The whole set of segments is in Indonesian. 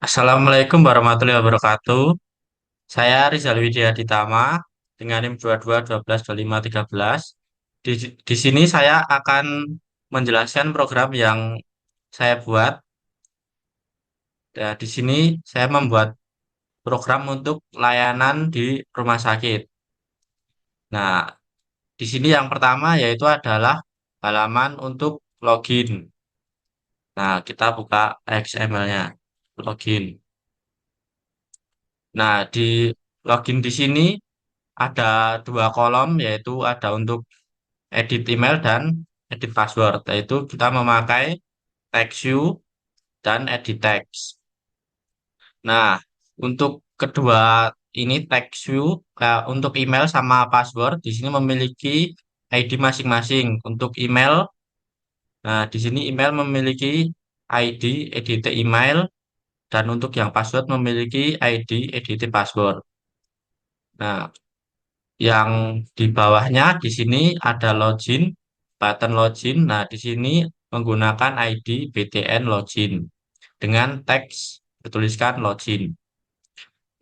Assalamualaikum warahmatullahi wabarakatuh. Saya Rizal Widya Ditama dengan NIM 22 12 25 13. Di sini saya akan menjelaskan program yang saya buat. Di sini saya membuat program untuk layanan di rumah sakit. Nah, di sini yang pertama yaitu adalah halaman untuk login. Nah, kita buka XML-nya. Login. Nah, di login di sini ada dua kolom, yaitu ada untuk edit email dan edit password, yaitu kita memakai text view dan edit text. Nah, untuk kedua ini text view, untuk email sama password di sini memiliki ID masing-masing. Untuk email, nah di sini email memiliki ID edit email, dan untuk yang password memiliki ID edit password. Nah, yang di bawahnya di sini ada login, button login. Nah, di sini menggunakan ID BTN login dengan teks bertuliskan login.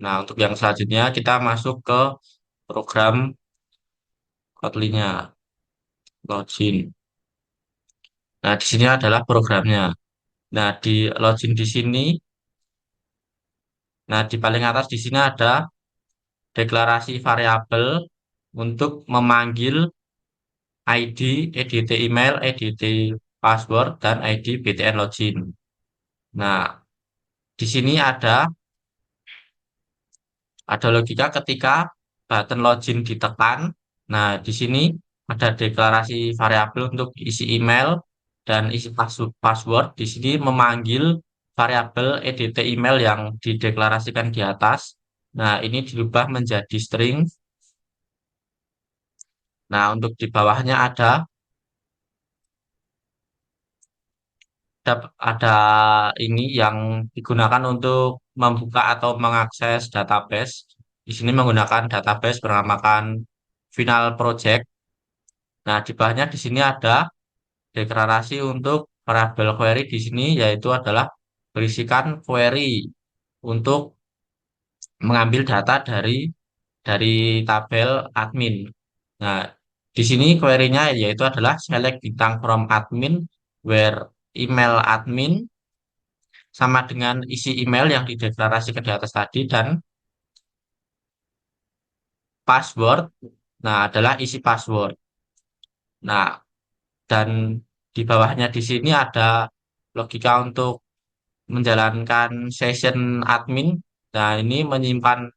Nah, untuk yang selanjutnya kita masuk ke program Kotlin-nya, login. Nah, di sini adalah programnya. Nah, di login di sini, nah di paling atas di sini ada deklarasi variabel untuk memanggil ID, edit email, edit password, dan ID BTN login. Nah, di sini ada logika ketika button login ditekan. Nah, di sini ada deklarasi variabel untuk isi email dan isi password. Di sini memanggil variabel edit email yang dideklarasikan di atas. Nah, ini dirubah menjadi string. Nah, untuk di bawahnya ada ini yang digunakan untuk membuka atau mengakses database. Di sini menggunakan database bernamakan Final Project. Nah, di bawahnya di sini ada deklarasi untuk variabel query di sini, yaitu adalah berisikan query untuk mengambil data dari tabel admin. Nah, di sini query-nya yaitu adalah select bintang from admin where email admin sama dengan isi email yang dideklarasikan di atas tadi, dan password, nah adalah isi password. Nah, dan di bawahnya di sini ada logika untuk menjalankan session admin. Nah, ini menyimpan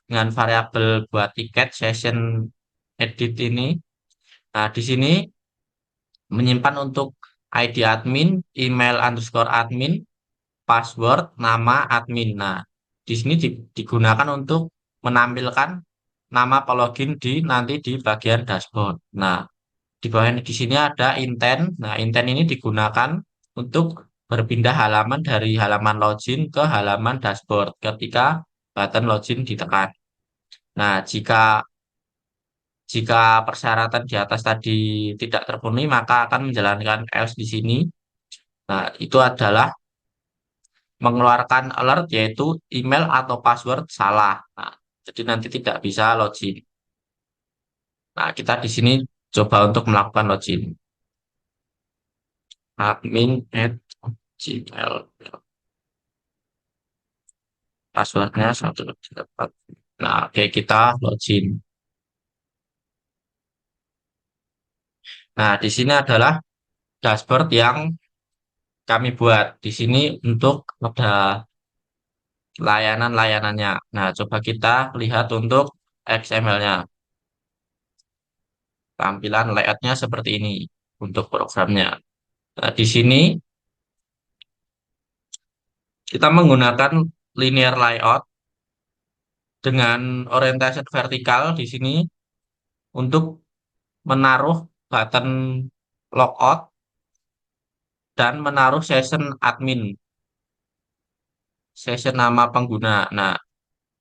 dengan variabel buat tiket session edit ini. Nah, di sini menyimpan untuk ID admin, email underscore admin, password, nama admin. Nah, di sini digunakan untuk menampilkan nama pelogin nanti di bagian dashboard. Nah, di bawah ini di sini ada intent. Nah, intent ini digunakan untuk berpindah halaman dari halaman login ke halaman dashboard ketika button login ditekan. Nah, jika jika persyaratan di atas tadi tidak terpenuhi, maka akan menjalankan else di sini. Nah, itu adalah mengeluarkan alert, yaitu email atau password salah. Nah, jadi nanti tidak bisa login. Nah, kita di sini coba untuk melakukan login. Admin@gmail. Passwordnya 1 2 3 4. Nah, oke, kita login. Nah, di sini adalah dashboard yang kami buat. Di sini untuk ada layanan-layanannya. Nah, coba kita lihat untuk XML-nya. Tampilan layoutnya seperti ini untuk programnya. Nah, di sini kita menggunakan linear layout dengan orientasi vertikal di sini untuk menaruh button logout dan menaruh session admin, session nama pengguna. Nah,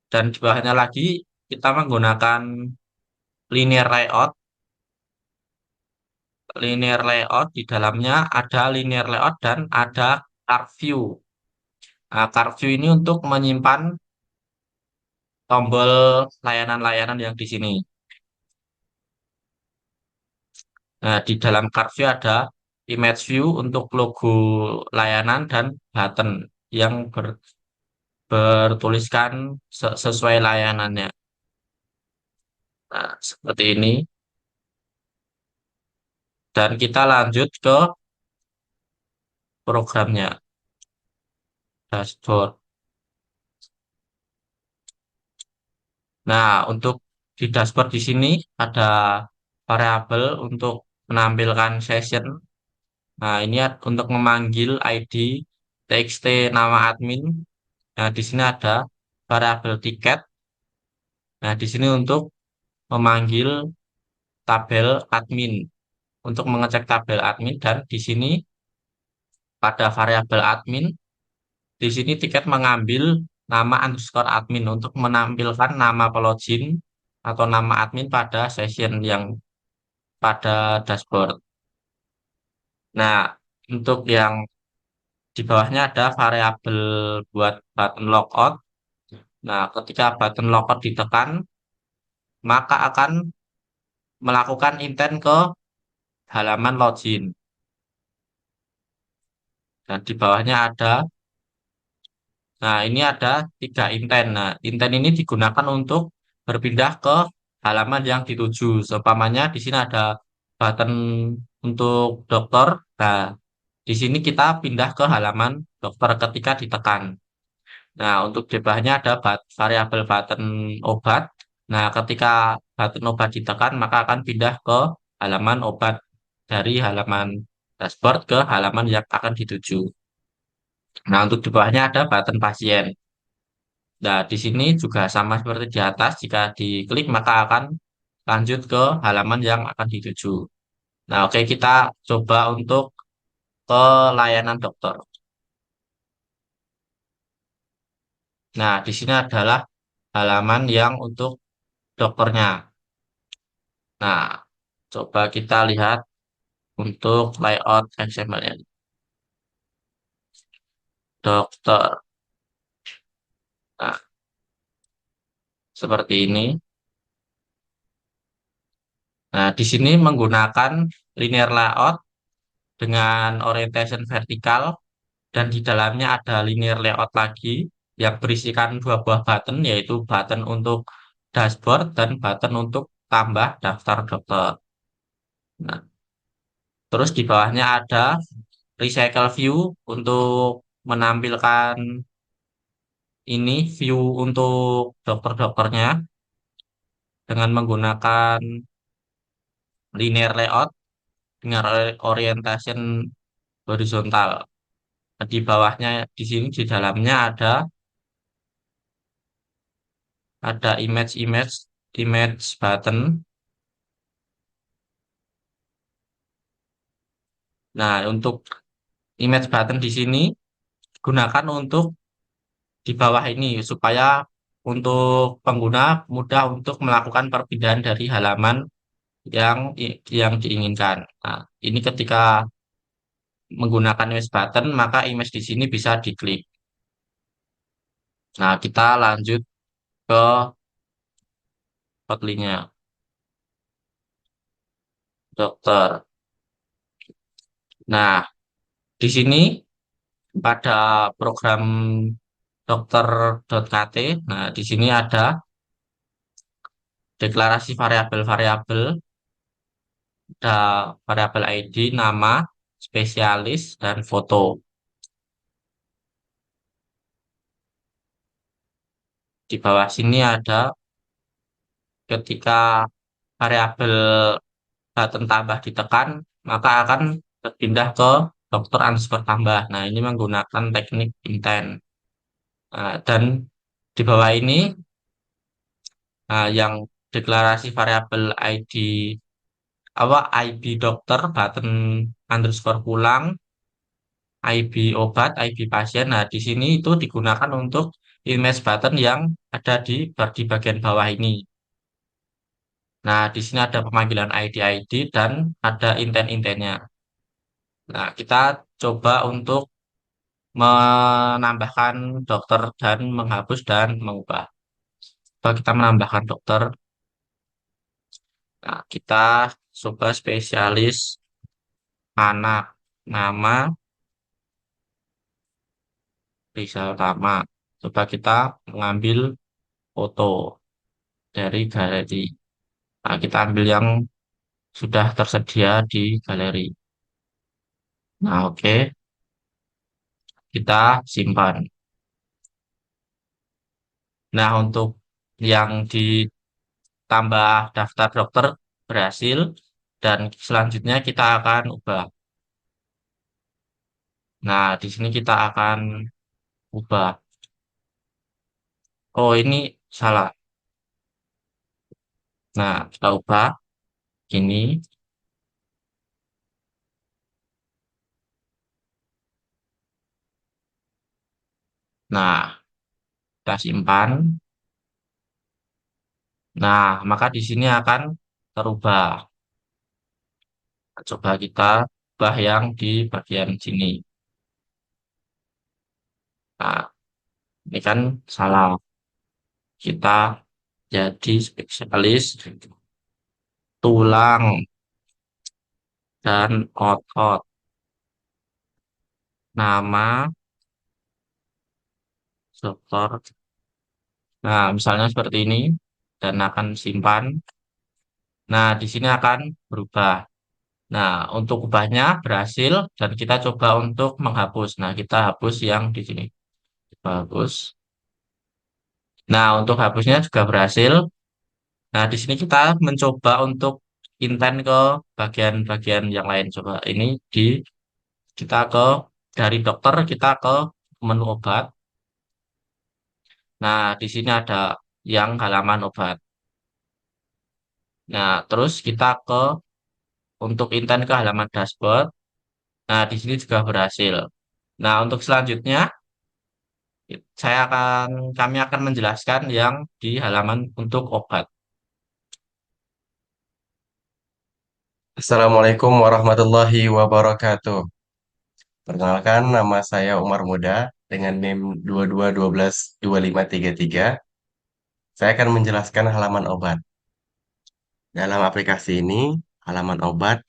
dan di bawahnya lagi kita menggunakan linear layout. Linear layout di dalamnya ada linear layout dan ada arc view. Nah, card view ini untuk menyimpan tombol layanan-layanan yang di sini. Nah, di dalam card view ada image view untuk logo layanan dan button yang bertuliskan sesuai layanannya. Nah, seperti ini. Dan kita lanjut ke programnya, dashboard. Nah, untuk di dashboard di sini ada variabel untuk menampilkan session. Nah, ini untuk memanggil ID, txt nama admin. Nah, di sini ada variabel tiket. Nah, di sini untuk memanggil tabel admin, untuk mengecek tabel admin. Dan di sini pada variabel admin, di sini tiket mengambil nama underscore admin untuk menampilkan nama pelogin atau nama admin pada session yang pada dashboard. Nah, untuk yang di bawahnya ada variabel buat button logout. Nah, ketika button logout ditekan, maka akan melakukan intent ke halaman login. Dan di bawahnya ada, nah ini ada 3 intent. Nah, intent ini digunakan untuk berpindah ke halaman yang dituju. Seumpamanya di sini ada button untuk dokter. Nah, di sini kita pindah ke halaman dokter ketika ditekan. Nah, untuk di bawahnya ada variabel button obat. Nah, ketika button obat ditekan, maka akan pindah ke halaman obat dari halaman dashboard ke halaman yang akan dituju. Nah, untuk di bawahnya ada button pasien. Nah, di sini juga sama seperti di atas. Jika diklik, maka akan lanjut ke halaman yang akan dituju. Nah, oke, kita coba untuk ke layanan dokter. Nah, di sini adalah halaman yang untuk dokternya. Nah, coba kita lihat untuk layout XML-nya. Dokter. Nah, seperti ini. Nah, di sini menggunakan linear layout dengan orientation vertikal dan di dalamnya ada linear layout lagi yang berisikan 2 buah button, yaitu button untuk dashboard dan button untuk tambah daftar dokter. Nah, terus di bawahnya ada recycle view untuk menampilkan ini view untuk dokter-dokternya dengan menggunakan linear layout dengan orientation horizontal. Nah, di bawahnya di sini di dalamnya ada image button. Nah, untuk image button di sini gunakan untuk di bawah ini supaya untuk pengguna mudah untuk melakukan perpindahan dari halaman yang diinginkan. Nah, ini ketika menggunakan image button, maka image di sini bisa diklik. Nah, kita lanjut ke Kotlin-nya, dokter. Nah, di sini pada program dokter.kt, nah di sini ada deklarasi variabel-variabel, ada variabel ID, nama, spesialis, dan foto. Di bawah sini ada ketika variabel button tambah ditekan, maka akan berpindah ke dokter underscore tambah. Nah, ini menggunakan teknik intent. Nah, dan di bawah ini, yang deklarasi variabel ID apa IB dokter button underscore pulang, IB obat, IB pasien. Nah, di sini itu digunakan untuk image button yang ada di bagian bawah ini. Nah, di sini ada pemanggilan ID dan ada intent-intentnya. Nah, kita coba untuk menambahkan dokter dan menghapus dan mengubah. Coba kita menambahkan dokter. Nah, kita coba spesialis anak. Nama Rizal Tama. Coba kita mengambil foto dari galeri. Nah, kita ambil yang sudah tersedia di galeri. Nah, oke, kita simpan. Nah, untuk yang ditambah daftar dokter berhasil dan selanjutnya kita akan ubah. Nah, di sini kita akan ubah. Oh, ini salah. Nah, kita ubah ini. Nah, kita simpan. Nah, maka di sini akan terubah. Coba kita ubah yang di bagian sini. Nah, ini kan salah. Kita jadi spesialis tulang dan otot. Nama dokter. Nah, misalnya seperti ini dan akan simpan. Nah, di sini akan berubah. Nah, untuk ubahnya berhasil dan kita coba untuk menghapus. Nah, kita hapus yang di sini. Kita hapus. Nah, untuk hapusnya juga berhasil. Nah, di sini kita mencoba untuk intent ke bagian-bagian yang lain. Coba ini di kita ke dari dokter kita ke menu obat. Nah, di sini ada yang halaman obat. Nah, terus kita ke untuk intent ke halaman dashboard. Nah, di sini juga berhasil. Nah, untuk selanjutnya kami akan menjelaskan yang di halaman untuk obat. Assalamualaikum warahmatullahi wabarakatuh. Perkenalkan, nama saya Umar Muda dengan NIM 22122533. Saya akan menjelaskan halaman obat. Dalam aplikasi ini, halaman obat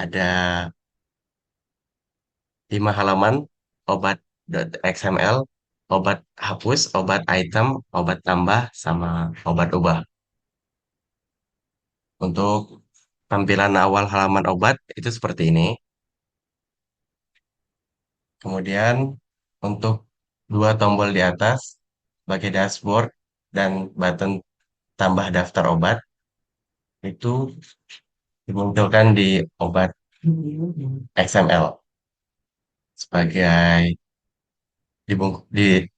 ada 5 halaman: obat.xml, obat hapus, obat item, obat tambah, sama obat ubah. Untuk tampilan awal halaman obat itu seperti ini. Kemudian untuk dua tombol di atas sebagai dashboard dan button tambah daftar obat itu dimunculkan di obat XML sebagai di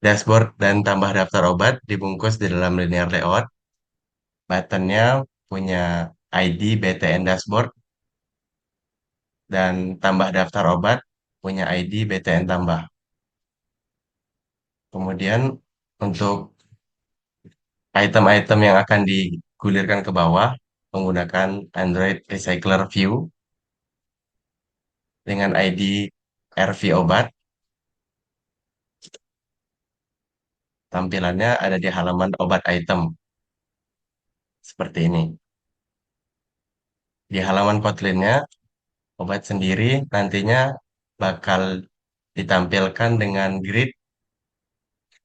dashboard dan tambah daftar obat dibungkus di dalam linear layout. Buttonnya punya ID BTN dashboard dan tambah daftar obat punya ID BTN tambah. Kemudian untuk item-item yang akan digulirkan ke bawah menggunakan Android Recycler View dengan ID RV Obat. Tampilannya ada di halaman obat item seperti ini. Di halaman Kotlin-nya, obat sendiri nantinya bakal ditampilkan dengan grid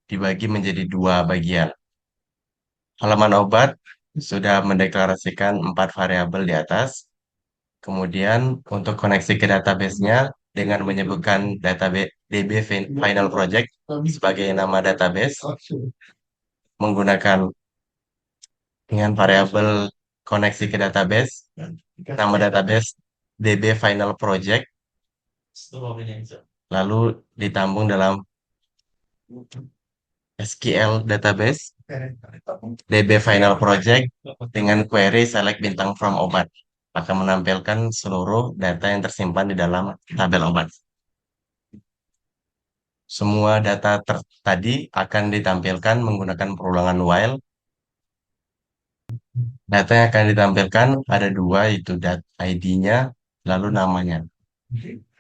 dibagi menjadi dua bagian. Halaman obat sudah mendeklarasikan 4 variabel di atas. Kemudian untuk koneksi ke database-nya dengan menyebutkan database DB Final Project sebagai nama database menggunakan dengan variabel koneksi ke database, nama database DB Final Project, lalu ditambung dalam SQL database DB Final Project dengan query select bintang from obat akan menampilkan seluruh data yang tersimpan di dalam tabel obat. Semua data tadi akan ditampilkan menggunakan perulangan while. Data yang akan ditampilkan ada dua, yaitu ID-nya, lalu namanya.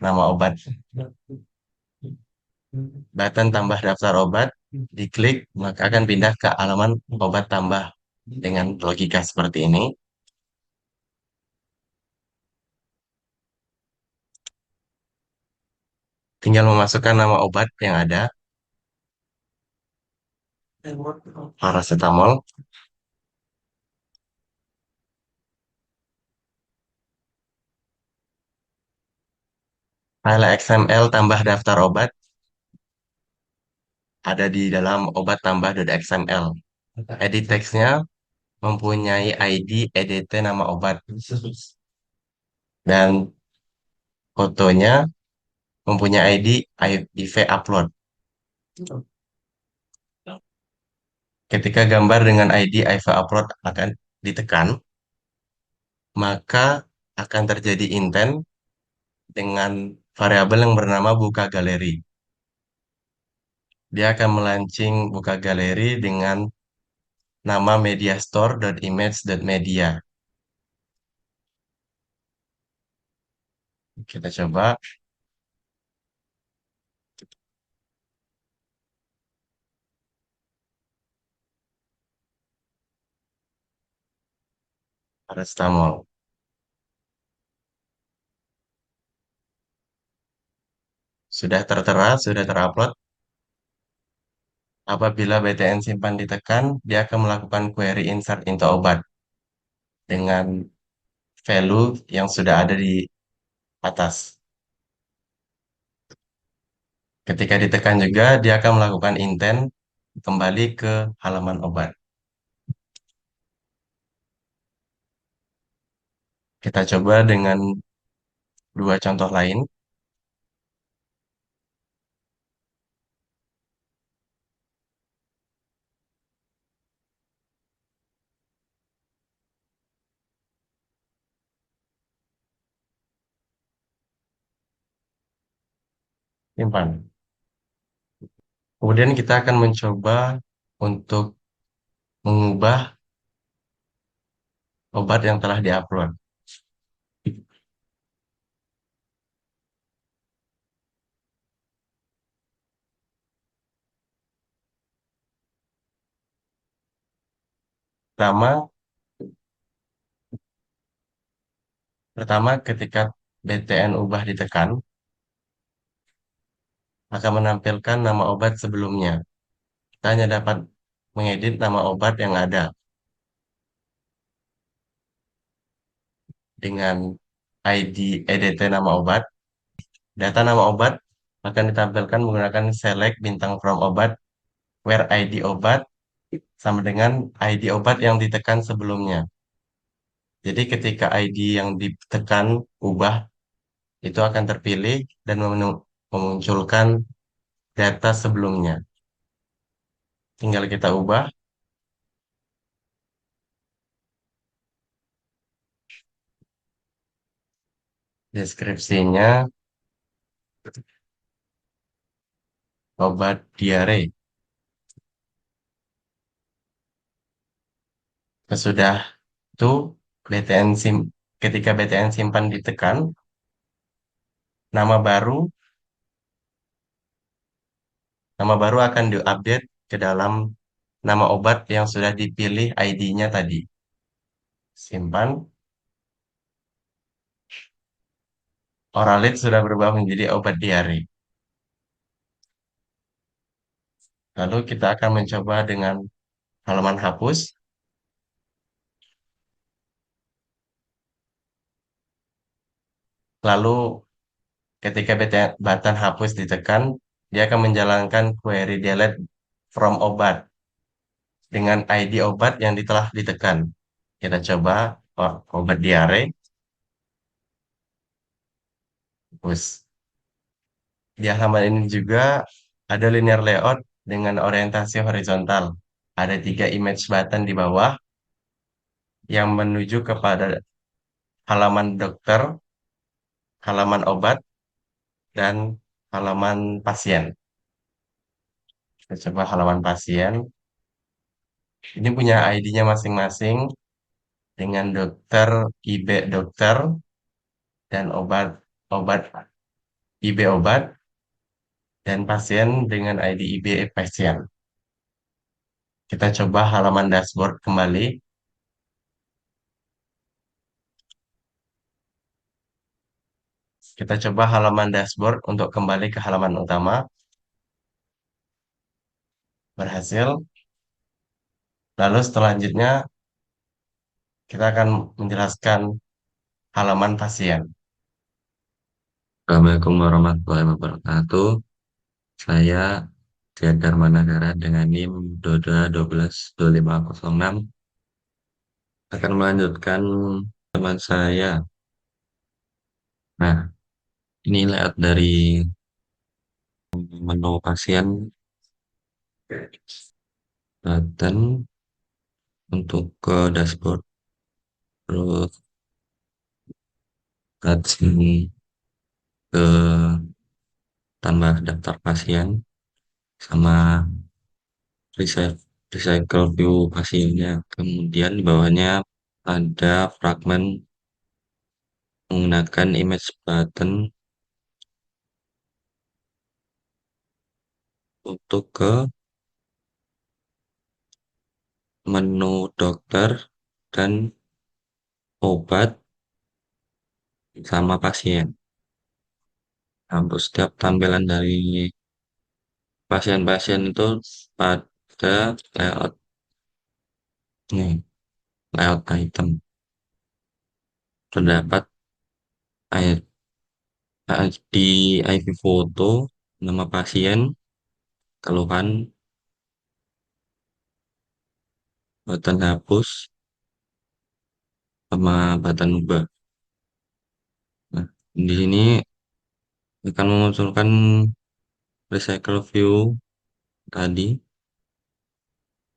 nama obat. Button tambah daftar obat, diklik, maka akan pindah ke halaman obat tambah dengan logika seperti ini. Tinggal memasukkan nama obat yang ada, paracetamol. File XML tambah daftar obat ada di dalam obat tambah.xml. Edit teksnya mempunyai ID EDT nama obat dan fotonya mempunyai ID IV upload. Ketika gambar dengan ID IV upload akan ditekan, maka akan terjadi intent dengan variabel yang bernama buka galeri. Dia akan melaunching buka galeri dengan nama mediastore.image.media. Kita coba paracetamol. Sudah tertera, sudah terupload. Apabila BTN simpan ditekan, dia akan melakukan query insert into obat dengan value yang sudah ada di atas. Ketika ditekan juga, dia akan melakukan intent kembali ke halaman obat. Kita coba dengan dua contoh lain. Simpan. Kemudian kita akan mencoba untuk mengubah obat yang telah diupload. Pertama, pertama ketika BTN ubah ditekan, akan menampilkan nama obat sebelumnya. Kita hanya dapat mengedit nama obat yang ada dengan ID EDT nama obat. Data nama obat akan ditampilkan menggunakan select bintang from obat, where ID obat sama dengan ID obat yang ditekan sebelumnya. Jadi ketika ID yang ditekan ubah, itu akan terpilih dan memunculkan data sebelumnya. Tinggal kita ubah deskripsinya obat diare. Sesudah itu BTN ketika BTN simpan ditekan, nama baru nama baru akan diupdate ke dalam nama obat yang sudah dipilih ID-nya tadi. Simpan. Oralit sudah berubah menjadi obat diare. Lalu kita akan mencoba dengan halaman hapus. Lalu ketika button hapus ditekan, dia akan menjalankan query delete from obat dengan ID obat yang telah ditekan. Kita coba obat diare, hapus. Di halaman ini juga ada linear layout dengan orientasi horizontal. Ada 3 image button di bawah yang menuju kepada halaman dokter, halaman obat, dan halaman pasien. Kita coba halaman pasien. Ini punya ID-nya masing-masing dengan dokter, IB dokter, dan obat-obat. IB obat, dan pasien dengan ID IB pasien. Kita coba halaman dashboard kembali. Kita coba halaman dashboard untuk kembali ke halaman utama. Berhasil. Lalu selanjutnya kita akan menjelaskan halaman pasien. Assalamualaikum warahmatullahi wabarakatuh. Saya Dian Managara dengan NIM DODA 122506 akan melanjutkan teman saya. Nah, ini layout dari menu pasien button untuk ke dashboard, terus ke sini ke tambah daftar pasien sama recycle, recycle view pasiennya. Kemudian di bawahnya ada fragmen menggunakan image button untuk ke menu dokter dan obat sama pasien. Nah, untuk setiap tampilan dari pasien-pasien itu pada layout nih, layout item. Terdapat ID IV foto, nama pasien, keluhan, button hapus, sama button ubah. Nah, di sini akan memunculkan recycle view tadi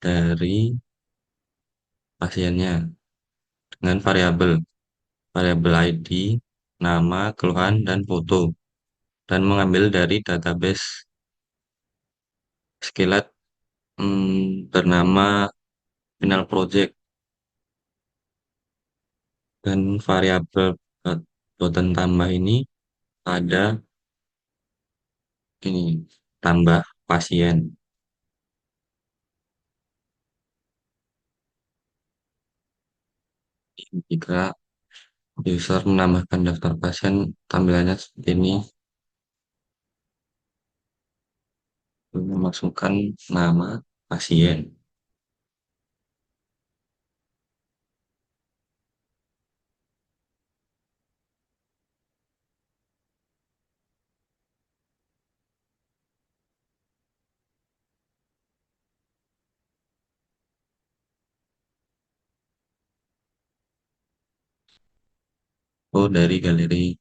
dari pasiennya dengan variabel variabel ID, nama, keluhan, dan foto, dan mengambil dari database Skillet bernama Final Project, dan variabel button tambah ini ada ini tambah pasien. Jika user menambahkan daftar pasien, tampilannya seperti ini, memasukkan nama pasien. Oh, dari galeri.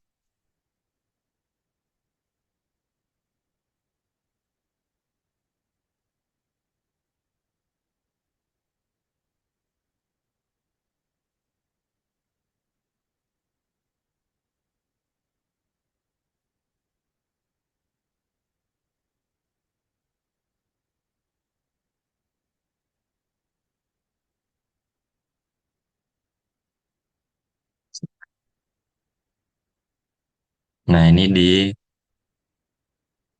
Nah, ini di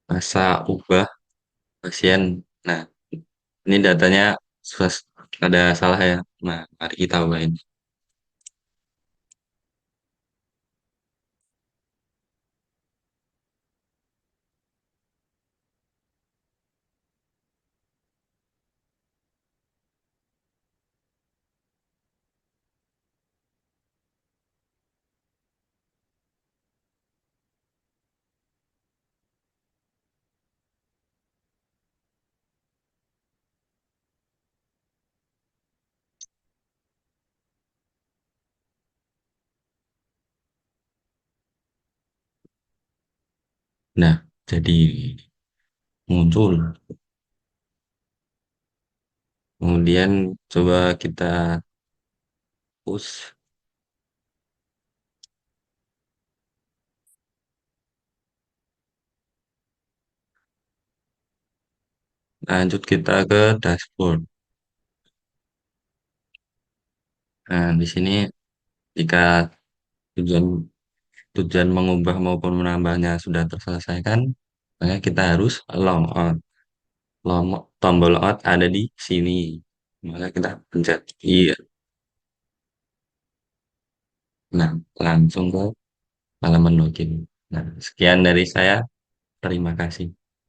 masa ubah pasien. Nah, ini datanya ada salah ya. Nah, mari kita ubahin. Nah, jadi muncul. Kemudian coba kita push. Lanjut kita ke dashboard. Nah, di sini jika tujuan tujuan mengubah maupun menambahnya sudah terselesaikan, maka kita harus long out. Tombol out ada di sini. Maka kita pencet iya. Nah, langsung ke halaman login. Nah, sekian dari saya. Terima kasih.